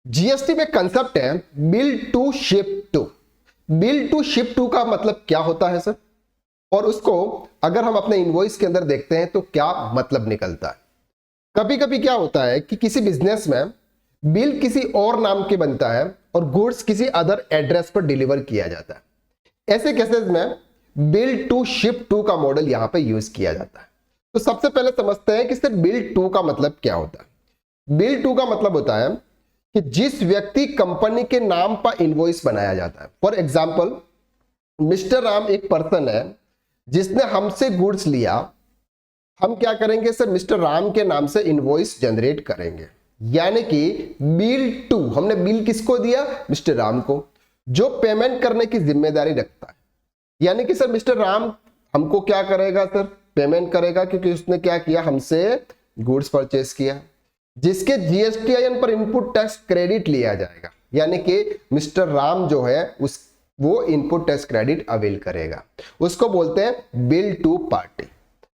GST में concept है bill to ship to. Bill to ship to का मतलब क्या होता है सर, और उसको अगर हम अपने इनवॉइस के अंदर देखते हैं तो क्या मतलब निकलता है। कभी कभी क्या होता है कि किसी बिजनेस में बिल किसी और नाम के बनता है और गुड्स किसी अदर एड्रेस पर डिलीवर किया जाता है। ऐसे केसेस में बिल टू शिप टू का मॉडल यहां पे यूज किया जाता है। तो सबसे पहले समझते हैं कि सर बिल टू का मतलब क्या होता है। बिल टू का मतलब होता है कि जिस व्यक्ति कंपनी के नाम पर इनवॉइस बनाया जाता है। फॉर एग्जाम्पल मिस्टर राम एक पर्सन है जिसने हमसे गुड्स लिया। हम क्या करेंगे सर, मिस्टर राम के नाम से इनवॉइस जनरेट करेंगे, यानी कि बिल टू, हमने बिल किसको दिया, मिस्टर राम को, जो पेमेंट करने की जिम्मेदारी रखता है। यानी कि सर मिस्टर राम हमको क्या करेगा सर, पेमेंट करेगा, क्योंकि उसने क्या किया, हमसे गुड्स परचेस किया, जिसके जीएसटीआईएन पर इनपुट टैक्स क्रेडिट लिया जाएगा। यानी कि मिस्टर राम जो है वो इनपुट टैक्स क्रेडिट अवेल करेगा, उसको बोलते हैं बिल टू पार्टी।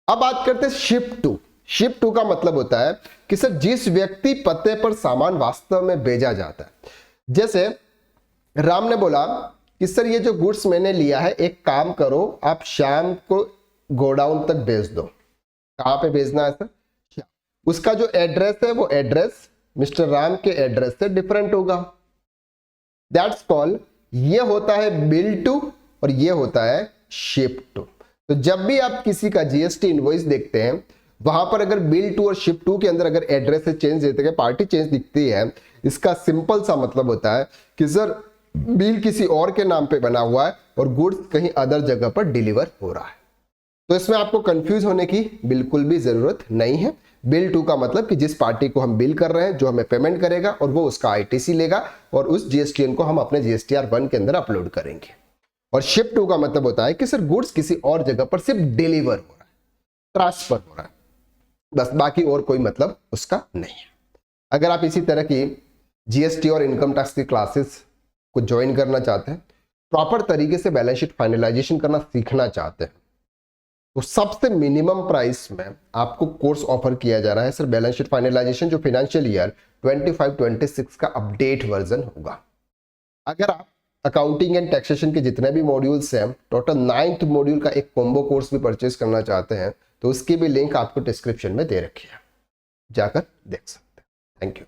अब बात करते हैं शिप टू। शिप टू का मतलब होता है कि सर जिस व्यक्ति पते पर सामान वास्तव में भेजा जाता है। जैसे राम ने बोला कि सर ये जो गुड्स मैंने लिया है, एक काम करो, आप शाम को गोडाउन तक भेज दो। कहां पे भेजना है सर, उसका जो एड्रेस है वो एड्रेस मिस्टर राम के एड्रेस से डिफरेंट होगा। दैट्स कॉल्ड, ये होता है बिल टू और ये होता है शिप टू। तो जब भी आप किसी का जीएसटी इनवॉइस देखते हैं, वहां पर अगर बिल टू और शिप टू के अंदर अगर एड्रेस से चेंज देते हैं, पार्टी चेंज दिखती है, इसका सिंपल सा मतलब होता है कि सर बिल किसी और के नाम पे बना हुआ है और गुड्स कहीं अदर जगह पर डिलीवर हो रहा है। तो इसमें आपको कंफ्यूज होने की बिल्कुल भी जरूरत नहीं है। बिल टू का मतलब कि जिस पार्टी को हम बिल कर रहे हैं, जो हमें पेमेंट करेगा और वो उसका आईटीसी लेगा और उस जीएसटीएन को हम अपने जीएसटीआर 1 के अंदर अपलोड करेंगे। और शिप टू का मतलब होता है कि सर गुड्स किसी और जगह पर सिर्फ डिलीवर हो रहा है, ट्रांसफर हो रहा है, बस, बाकी और कोई मतलब उसका नहीं है। अगर आप इसी तरह की जीएसटी और इनकम टैक्स की क्लासेस को ज्वाइन करना चाहते हैं, प्रॉपर तरीके से बैलेंस शीट फाइनलाइजेशन करना सीखना चाहते हैं, तो सबसे मिनिमम प्राइस में आपको कोर्स ऑफर किया जा रहा है सर बैलेंस शीट फाइनलाइजेशन, जो फाइनेंशियल ईयर 25-26 का अपडेट वर्जन होगा। अगर आप अकाउंटिंग एंड टैक्सेशन के जितने भी मॉड्यूल्स हैं, टोटल 9th मॉड्यूल का एक कॉम्बो कोर्स भी परचेज करना चाहते हैं, तो उसकी भी लिंक आपको डिस्क्रिप्शन में दे रखी है, जाकर देख सकते हैं। Thank you.